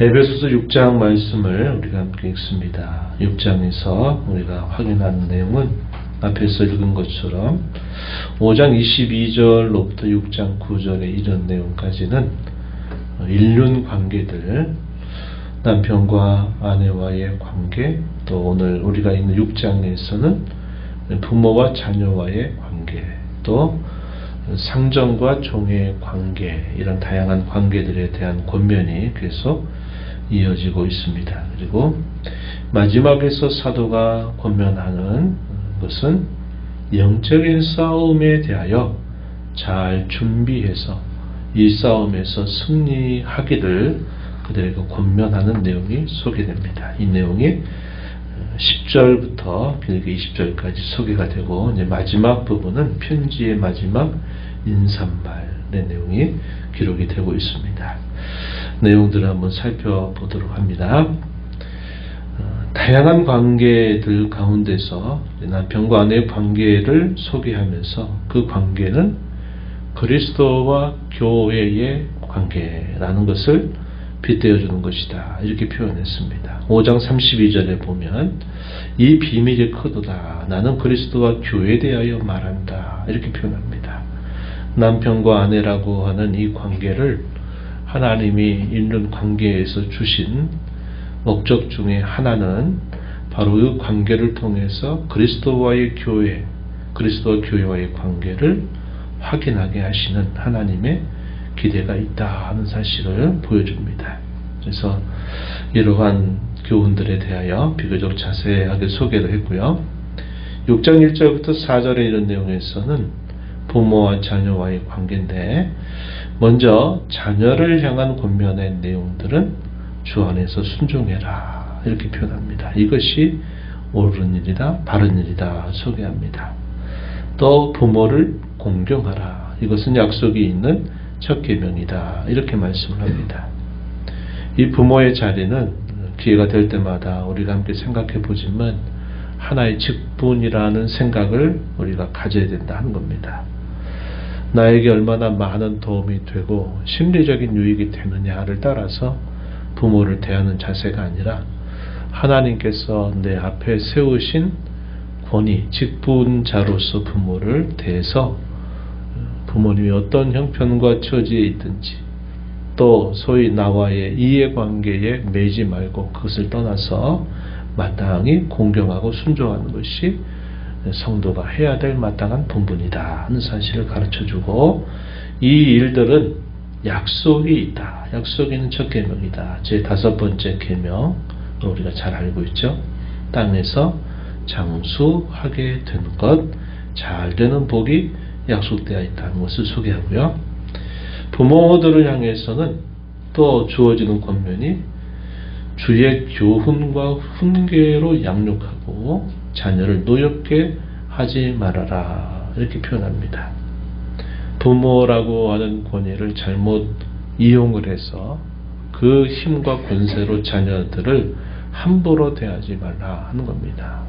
에베소서 6장 말씀을 우리가 함께 읽습니다. 6장에서 우리가 확인하는 내용은 앞에서 읽은 것처럼 5장 22절로부터 6장 9절에 이런 내용까지는 인륜 관계들, 남편과 아내와의 관계, 또 오늘 우리가 있는 6장에서는 부모와 자녀와의 관계, 또 상전과 종의 관계, 이런 다양한 관계들에 대한 권면이 계속 이어지고 있습니다. 그리고 마지막에서 사도가 권면하는 것은 영적인 싸움에 대하여 잘 준비해서 이 싸움에서 승리하기를 그들에게 권면하는 내용이 소개됩니다. 이 내용이 10절부터 길게 20절까지 소개가 되고, 이제 마지막 부분은 편지의 마지막 인사말의 내용이 기록이 되고 있습니다. 내용들을 한번 살펴보도록 합니다. 다양한 관계들 가운데서 남편과 아내의 관계를 소개하면서 그 관계는 그리스도와 교회의 관계라는 것을 빗대어주는 것이다, 이렇게 표현했습니다. 5장 32절에 보면 이 비밀이 크도다, 나는 그리스도와 교회에 대하여 말한다, 이렇게 표현합니다. 남편과 아내라고 하는 이 관계를 하나님이 있는 관계에서 주신 목적 중에 하나는 바로 그 관계를 통해서 그리스도와의 교회, 그리스도와 교회와의 관계를 확인하게 하시는 하나님의 기대가 있다 하는 사실을 보여줍니다. 그래서 이러한 교훈들에 대하여 비교적 자세하게 소개를 했고요. 6장 1절부터 4절의 이런 내용에서는 부모와 자녀와의 관계인데, 먼저 자녀를 향한 권면의 내용들은 주 안에서 순종해라, 이렇게 표현합니다. 이것이 옳은 일이다, 바른 일이다 소개합니다. 또 부모를 공경하라, 이것은 약속이 있는 첫 계명이다, 이렇게 말씀을 합니다. 이 부모의 자리는 기회가 될 때마다 우리가 함께 생각해 보지만 하나의 직분이라는 생각을 우리가 가져야 된다 하는 겁니다. 나에게 얼마나 많은 도움이 되고 심리적인 유익이 되느냐를 따라서 부모를 대하는 자세가 아니라 하나님께서 내 앞에 세우신 권위, 직분자로서 부모를 대해서 부모님이 어떤 형편과 처지에 있든지, 또 소위 나와의 이해관계에 매이지 말고 그것을 떠나서 마땅히 공경하고 순종하는 것이 성도가 해야 될 마땅한 본분이다 하는 사실을 가르쳐주고, 이 일들은 약속이 있다, 약속이 있는 첫 계명이다, 제 5번째 계명 우리가 잘 알고 있죠. 땅에서 장수하게 된 것, 잘 되는 복이 약속되어 있다는 것을 소개하고요. 부모들을 향해서는 또 주어지는 권면이 주의 교훈과 훈계로 양육하고 자녀를 노엽게 하지 말아라, 이렇게 표현합니다. 부모라고 하는 권위를 잘못 이용을 해서 그 힘과 권세로 자녀들을 함부로 대하지 말라 하는 겁니다.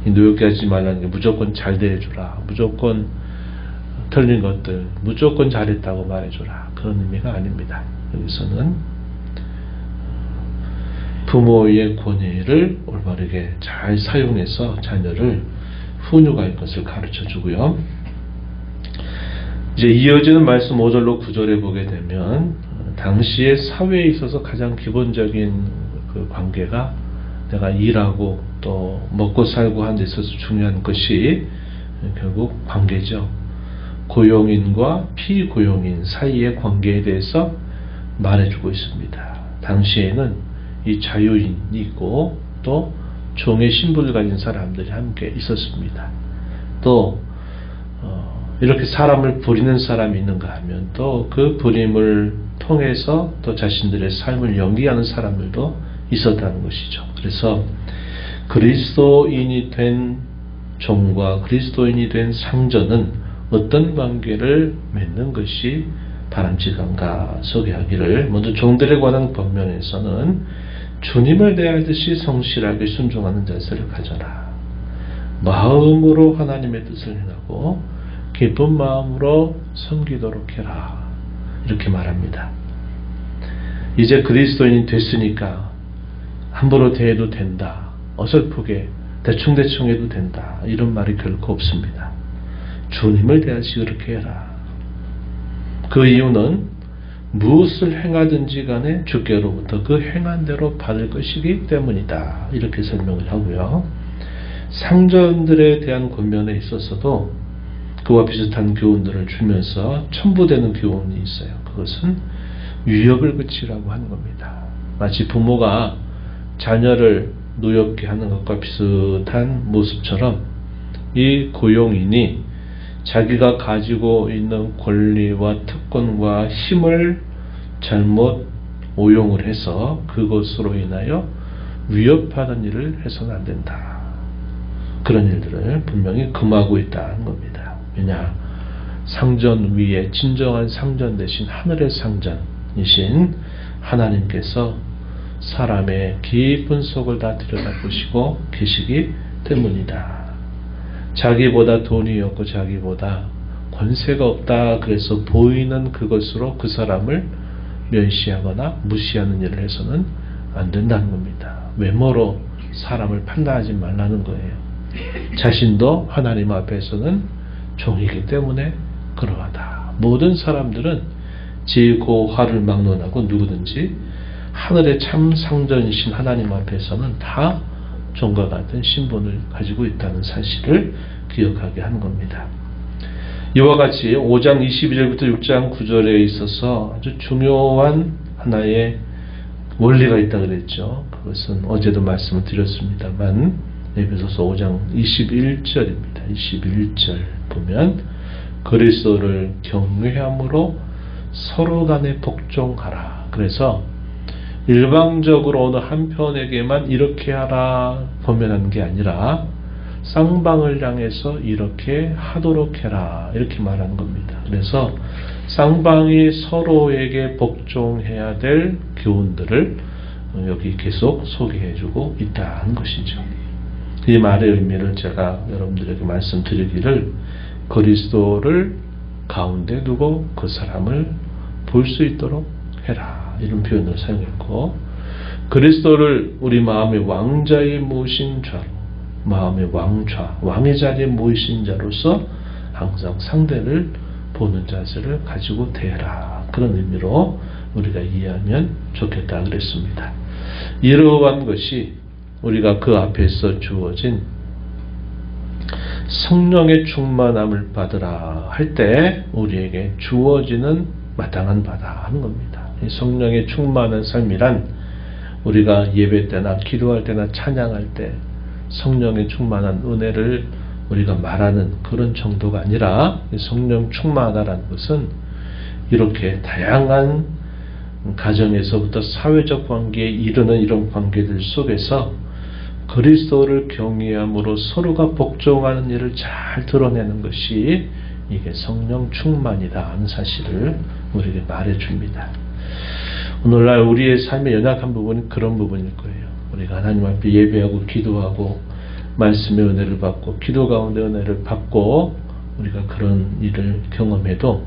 노엽게 하지 말라는 게 무조건 잘 대해주라, 무조건 틀린 것들 무조건 잘했다고 말해줘라, 그런 의미가 아닙니다. 여기서는 부모의 권위를 올바르게 잘 사용해서 자녀를 훈육할 것을 가르쳐주고요. 이제 이어지는 말씀 5절로 9절에 보게 되면 당시의 사회에 있어서 가장 기본적인 그 관계가 내가 일하고 또 먹고 살고 하는 데 있어서 중요한 것이 결국 관계죠. 고용인과 피고용인 사이의 관계에 대해서 말해주고 있습니다. 당시에는 이 자유인이 있고 또 종의 신분을 가진 사람들이 함께 있었습니다. 또 이렇게 사람을 부리는 사람이 있는가 하면 또 그 부림을 통해서 또 자신들의 삶을 연기하는 사람들도 있었다는 것이죠. 그래서 그리스도인이 된 종과 그리스도인이 된 상전은 어떤 관계를 맺는 것이 바람직한가 소개하기를, 먼저 종들에 관한 권면에서는 주님을 대하듯이 성실하게 순종하는 자세를 가져라, 마음으로 하나님의 뜻을 행하고 기쁜 마음으로 섬기도록 해라, 이렇게 말합니다. 이제 그리스도인이 됐으니까 함부로 대해도 된다, 어설프게 대충대충 해도 된다, 이런 말이 결코 없습니다. 주님을 대하시 그렇게 해라. 그 이유는 무엇을 행하든지 간에 주께로부터 그 행한 대로 받을 것이기 때문이다, 이렇게 설명을 하고요. 상전들에 대한 권면에 있어서도 그와 비슷한 교훈들을 주면서 첨부되는 교훈이 있어요. 그것은 유역을 그치라고 하는 겁니다. 마치 부모가 자녀를 노엽게 하는 것과 비슷한 모습처럼 이 고용인이 자기가 가지고 있는 권리와 특권과 힘을 잘못 오용을 해서 그것으로 인하여 위협하는 일을 해서는 안 된다. 그런 일들을 분명히 금하고 있다는 겁니다. 왜냐? 상전 위에 진정한 상전 대신 하늘의 상전이신 하나님께서 사람의 깊은 속을 다 들여다보시고 계시기 때문이다. 자기보다 돈이 없고 자기보다 권세가 없다 그래서 보이는 그것으로 그 사람을 멸시하거나 무시하는 일을 해서는 안 된다는 겁니다. 외모로 사람을 판단하지 말라는 거예요. 자신도 하나님 앞에서는 종이기 때문에 그러하다. 모든 사람들은 지고 화를 막론하고 누구든지 하늘의 참 상전이신 하나님 앞에서는 다 종과 같은 신분을 가지고 있다는 사실을 기억하게 하는 겁니다. 이와 같이 5장 22절부터 6장 9절에 있어서 아주 중요한 하나의 원리가 있다 그랬죠. 그것은 어제도 말씀을 드렸습니다만 에베소서 5장 21절입니다. 21절 보면 그리스도를 경외함으로 서로 간에 복종하라. 그래서 일방적으로 어느 한편에게만 이렇게 하라 권면하는 게 아니라 쌍방을 향해서 이렇게 하도록 해라, 이렇게 말하는 겁니다. 그래서 쌍방이 서로에게 복종해야 될 교훈들을 여기 계속 소개해주고 있다는 것이죠. 이 말의 의미를 제가 여러분들에게 말씀드리기를 그리스도를 가운데 두고 그 사람을 볼 수 있도록 해라, 이런 표현을 사용했고, 그리스도를 우리 마음의 왕자에 모신 자로, 마음의 왕좌, 왕의 자리에 모이신 자로서 항상 상대를 보는 자세를 가지고 대해라, 그런 의미로 우리가 이해하면 좋겠다 그랬습니다. 이러한 것이 우리가 그 앞에서 주어진 성령의 충만함을 받으라 할 때 우리에게 주어지는 마땅한 바다 하는 겁니다. 이 성령의 충만한 삶이란 우리가 예배 때나 기도할 때나 찬양할 때 성령의 충만한 은혜를 우리가 말하는 그런 정도가 아니라, 성령 충만하다는 것은 이렇게 다양한 가정에서부터 사회적 관계에 이르는 이런 관계들 속에서 그리스도를 경외함으로 서로가 복종하는 일을 잘 드러내는 것이 이게 성령 충만이다 하는 사실을 우리에게 말해줍니다. 오늘날 우리의 삶의 연약한 부분이 그런 부분일 거예요. 우리가 하나님 앞에 예배하고 기도하고 말씀의 은혜를 받고 기도 가운데 은혜를 받고 우리가 그런 일을 경험해도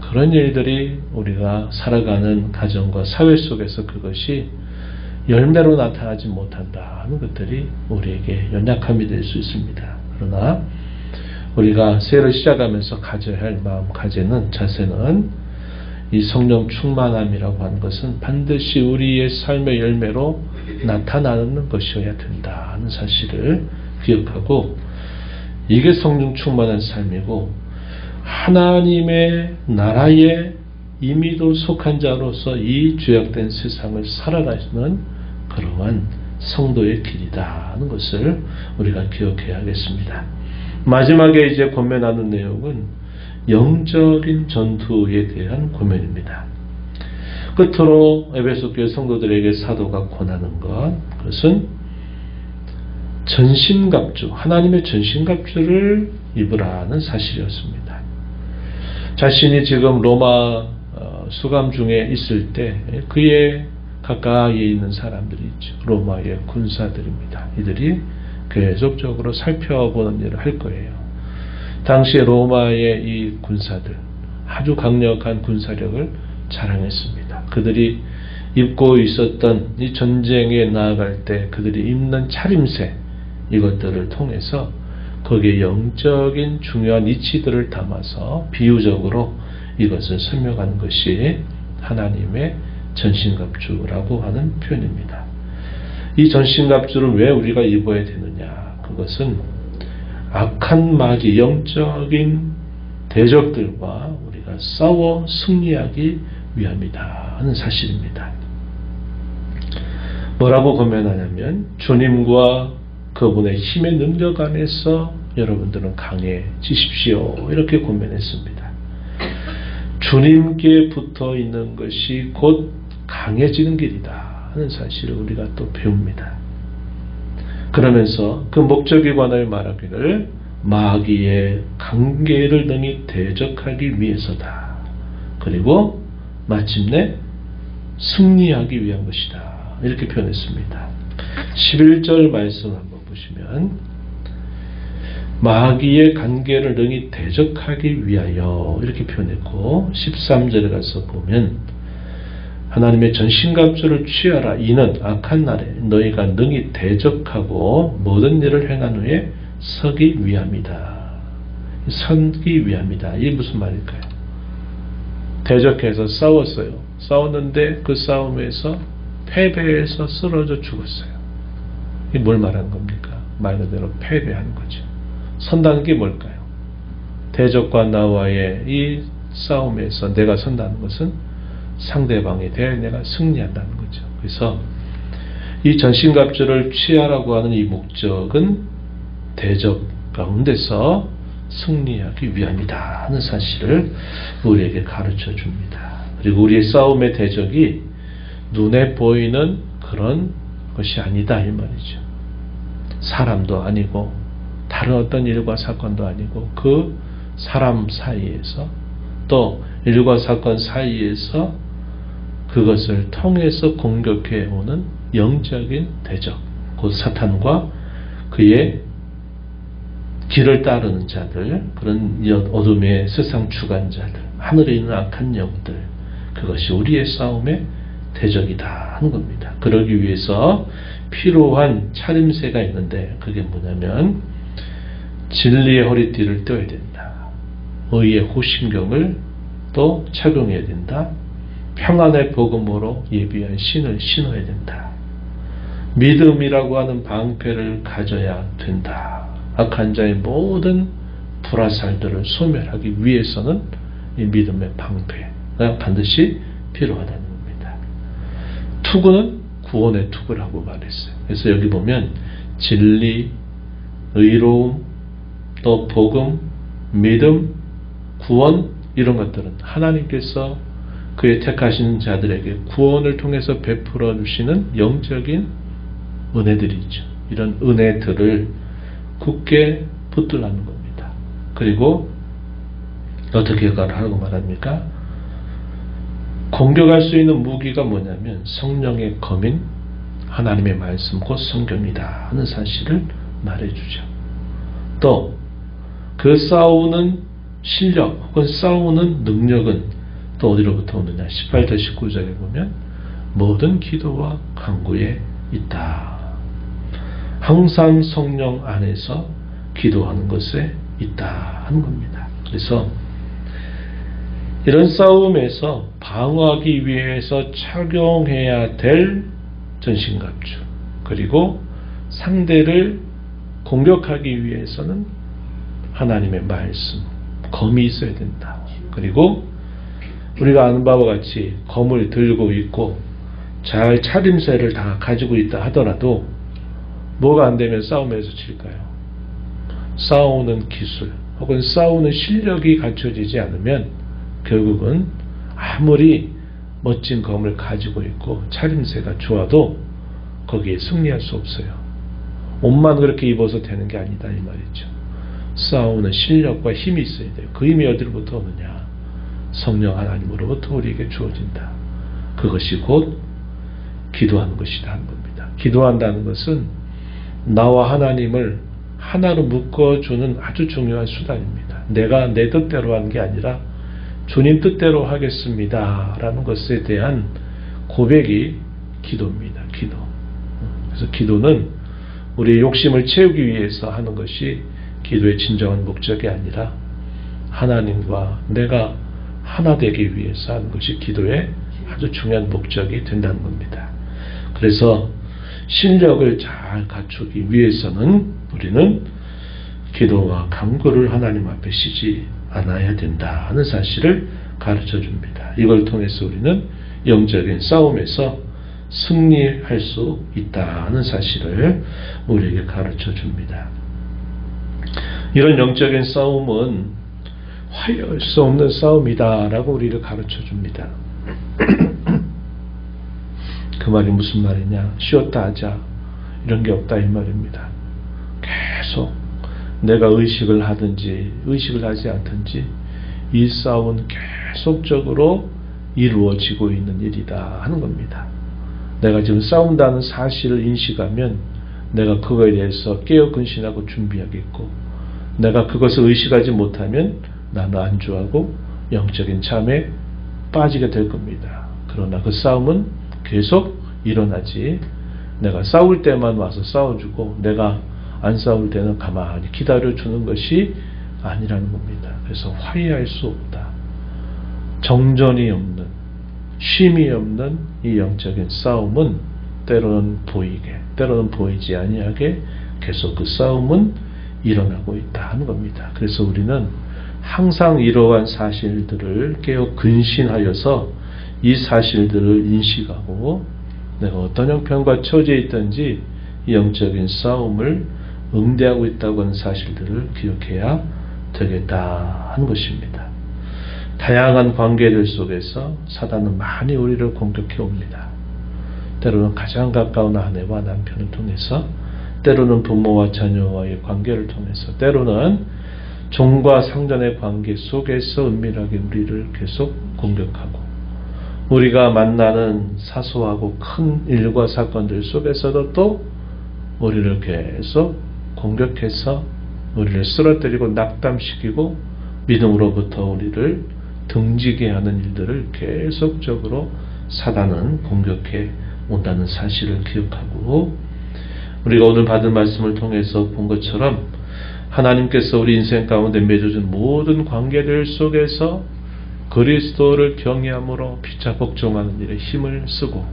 그런 일들이 우리가 살아가는 가정과 사회 속에서 그것이 열매로 나타나지 못한다 하는 것들이 우리에게 연약함이 될 수 있습니다. 그러나 우리가 새로 시작하면서 가져야 할 마음가짐은, 자세는 이 성령 충만함이라고 하는 것은 반드시 우리의 삶의 열매로 나타나는 것이어야 된다 하는 사실을 기억하고, 이게 성령 충만한 삶이고 하나님의 나라에 이미도 속한 자로서 이 죄악된 세상을 살아가시는 그러한 성도의 길이다 하는 것을 우리가 기억해야 하겠습니다. 마지막에 이제 권면하는 내용은 영적인 전투에 대한 권면입니다. 끝으로 에베소 교회 성도들에게 사도가 권하는 것, 그것은 전신갑주, 하나님의 전신갑주를 입으라는 사실이었습니다. 자신이 지금 로마 수감 중에 있을 때 그의 가까이에 있는 사람들이 있죠. 로마의 군사들입니다. 이들이 계속적으로 살펴보는 일을 할 거예요. 당시에 로마의 이 군사들 아주 강력한 군사력을 자랑했습니다. 그들이 입고 있었던 이 전쟁에 나아갈 때 그들이 입는 차림새, 이것들을 통해서 거기에 영적인 중요한 이치들을 담아서 비유적으로 이것을 설명하는 것이 하나님의 전신갑주라고 하는 표현입니다. 이 전신갑주를 왜 우리가 입어야 되느냐? 그것은 악한 마귀, 영적인 대적들과 우리가 싸워 승리하기 위함이다 하는 사실입니다. 뭐라고 고면하냐면 주님과 그분의 힘의 능력 안에서 여러분들은 강해지십시오, 이렇게 고면했습니다. 주님께 붙어 있는 것이 곧 강해지는 길이다 하는 사실을 우리가 또 배웁니다. 그러면서 그 목적에 관하여 말하기를 마귀의 관계를 능히 대적하기 위해서다. 그리고 마침내 승리하기 위한 것이다, 이렇게 표현했습니다. 11절 말씀 한번 보시면 마귀의 관계를 능히 대적하기 위하여 이렇게 표현했고, 13절에 가서 보면 하나님의 전신갑주를 취하라. 이는 악한 날에 너희가 능히 대적하고 모든 일을 행한 후에 서기 위함이다. 서기 위함이다. 이게 무슨 말일까요? 대적해서 싸웠어요. 싸웠는데 그 싸움에서 패배해서 쓰러져 죽었어요. 이게 뭘 말하는 겁니까? 말 그대로 패배하는 거죠. 선다는 게 뭘까요? 대적과 나와의 이 싸움에서 내가 선다는 것은 상대방에 대해 내가 승리한다는 거죠. 그래서 이 전신갑주를 취하라고 하는 이 목적은 대적 가운데서 승리하기 위함이다 하는 사실을 우리에게 가르쳐 줍니다. 그리고 우리의 싸움의 대적이 눈에 보이는 그런 것이 아니다 이 말이죠. 사람도 아니고 다른 어떤 일과 사건도 아니고 그 사람 사이에서 또 일과 사건 사이에서 그것을 통해서 공격해 오는 영적인 대적, 곧 사탄과 그의 길을 따르는 자들, 그런 어둠의 세상 주관자들, 하늘에 있는 악한 영들, 그것이 우리의 싸움의 대적이다 하는 겁니다. 그러기 위해서 필요한 차림새가 있는데 그게 뭐냐면 진리의 허리띠를 떼어야 된다. 의의 호심경을 또 착용해야 된다. 평안의 복음으로 예비한 신을 신어야 된다. 믿음이라고 하는 방패를 가져야 된다. 악한 자의 모든 불화살들을 소멸하기 위해서는 이 믿음의 방패가 반드시 필요하다는 겁니다. 투구는 구원의 투구라고 말했어요. 그래서 여기 보면 진리, 의로움, 또 복음, 믿음, 구원, 이런 것들은 하나님께서 그의 택하신 자들에게 구원을 통해서 베풀어 주시는 영적인 은혜들이죠. 이런 은혜들을 굳게 붙들라는 겁니다. 그리고 어떻게 하라고 말합니까? 공격할 수 있는 무기가 뭐냐면 성령의 검인 하나님의 말씀 곧 성경이다 하는 사실을 말해주죠. 또 그 싸우는 실력 혹은 싸우는 능력은 또 어디로부터 오느냐? 18절 19절에 보면 모든 기도와 간구에 있다. 항상 성령 안에서 기도하는 것에 있다 하는 겁니다. 그래서 이런 싸움에서 방어하기 위해서 착용해야 될 전신갑주, 그리고 상대를 공격하기 위해서는 하나님의 말씀, 검이 있어야 된다. 그리고 우리가 아는 바와 같이 검을 들고 있고 잘 차림새를 다 가지고 있다 하더라도 뭐가 안 되면 싸움에서 질까요? 싸우는 기술 혹은 싸우는 실력이 갖춰지지 않으면 결국은 아무리 멋진 검을 가지고 있고 차림새가 좋아도 거기에 승리할 수 없어요. 옷만 그렇게 입어서 되는 게 아니다 이 말이죠. 싸우는 실력과 힘이 있어야 돼요. 그 힘이 어디로부터 오느냐? 성령 하나님으로부터 우리에게 주어진다. 그것이 곧 기도하는 것이다 하는 겁니다. 기도한다는 것은 나와 하나님을 하나로 묶어주는 아주 중요한 수단입니다. 내가 내 뜻대로 하는 게 아니라 주님 뜻대로 하겠습니다 라는 것에 대한 고백이 기도입니다. 기도. 그래서 기도는 우리의 욕심을 채우기 위해서 하는 것이 기도의 진정한 목적이 아니라 하나님과 내가 하나 되기 위해서 하는 것이 기도의 아주 중요한 목적이 된다는 겁니다. 그래서 실력을 잘 갖추기 위해서는 우리는 기도와 간구를 하나님 앞에 쉬지 않아야 된다 하는 사실을 가르쳐 줍니다. 이걸 통해서 우리는 영적인 싸움에서 승리할 수 있다는 사실을 우리에게 가르쳐 줍니다. 이런 영적인 싸움은 화해할 수 없는 싸움이다라고 우리를 가르쳐 줍니다. 그 말이 무슨 말이냐? 쉬었다 하자 이런 게 없다 이 말입니다. 계속 내가 의식을 하든지 의식을 하지 않든지 이 싸움은 계속적으로 이루어지고 있는 일이다 하는 겁니다. 내가 지금 싸운다는 사실을 인식하면 내가 그거에 대해서 깨어 근신하고 준비하겠고, 내가 그것을 의식하지 못하면 나는 안주하고 영적인 잠에 빠지게 될 겁니다. 그러나 그 싸움은 계속 일어나지, 내가 싸울 때만 와서 싸워주고 내가 안 싸울 때는 가만히 기다려주는 것이 아니라는 겁니다. 그래서 화해할 수 없다, 정전이 없는, 쉼이 없는 이 영적인 싸움은 때로는 보이게, 때로는 보이지 아니하게 계속 그 싸움은 일어나고 있다 하는 겁니다. 그래서 우리는 항상 이러한 사실들을 깨어 근신하여서 이 사실들을 인식하고 내가 어떤 형편과 처지에 있든지 이 영적인 싸움을 응대하고 있다고 하는 사실들을 기억해야 되겠다 하는 것입니다. 다양한 관계들 속에서 사단은 많이 우리를 공격해 옵니다. 때로는 가장 가까운 아내와 남편을 통해서, 때로는 부모와 자녀와의 관계를 통해서, 때로는 종과 상전의 관계 속에서 은밀하게 우리를 계속 공격하고, 우리가 만나는 사소하고 큰 일과 사건들 속에서도 또 우리를 계속 공격해서 우리를 쓰러뜨리고 낙담시키고 믿음으로부터 우리를 등지게 하는 일들을 계속적으로 사단은 공격해 온다는 사실을 기억하고, 우리가 오늘 받은 말씀을 통해서 본 것처럼 하나님께서 우리 인생 가운데 맺어준 모든 관계들 속에서 그리스도를 경외함으로 피차 복종하는 일에 힘을 쓰고,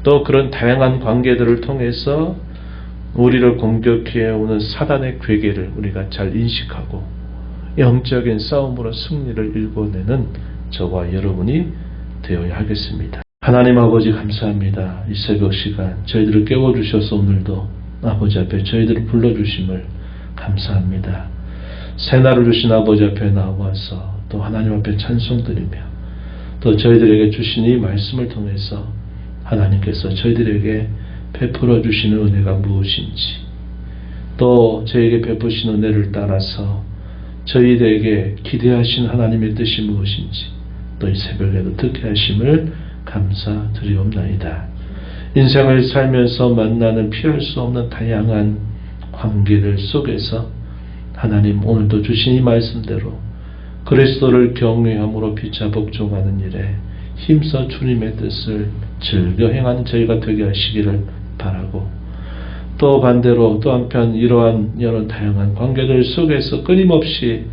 또 그런 다양한 관계들을 통해서 우리를 공격해 오는 사단의 괴계를 우리가 잘 인식하고 영적인 싸움으로 승리를 일궈내는 저와 여러분이 되어야 하겠습니다. 하나님 아버지 감사합니다. 이 새벽 시간 저희들을 깨워주셔서 오늘도 아버지 앞에 저희들을 불러주심을 감사합니다. 새날을 주신 아버지 앞에 나와서 또 하나님 앞에 찬송드리며 또 저희들에게 주신 이 말씀을 통해서 하나님께서 저희들에게 베풀어 주시는 은혜가 무엇인지, 또 저에게 베푸신 은혜를 따라서 저희들에게 기대하신 하나님의 뜻이 무엇인지 또 이 새벽에도 듣게 하심을 감사드리옵나이다. 인생을 살면서 만나는 피할 수 없는 다양한 관계들 속에서 하나님 오늘도 주신 이 말씀대로 그리스도를 경외함으로 피차 복종하는 일에 힘써 주님의 뜻을 즐겨 행하는 저희가 되게 하시기를 바라고, 또 반대로 또 한편 이러한 여러 다양한 관계들 속에서 끊임없이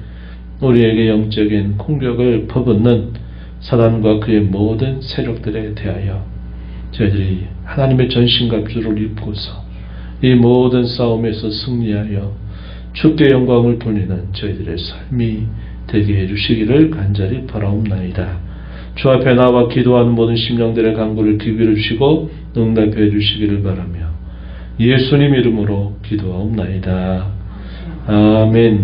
우리에게 영적인 공격을 퍼붓는 사단과 그의 모든 세력들에 대하여 저희들이 하나님의 전신갑주를 입고서 이 모든 싸움에서 승리하여 주께 영광을 돌리는 저희들의 삶이 되게 해주시기를 간절히 바라옵나이다. 주 앞에 나와 기도하는 모든 심령들의 간구를 귀비를 주시고 응답해 주시기를 바라며 예수님 이름으로 기도하옵나이다. 아멘.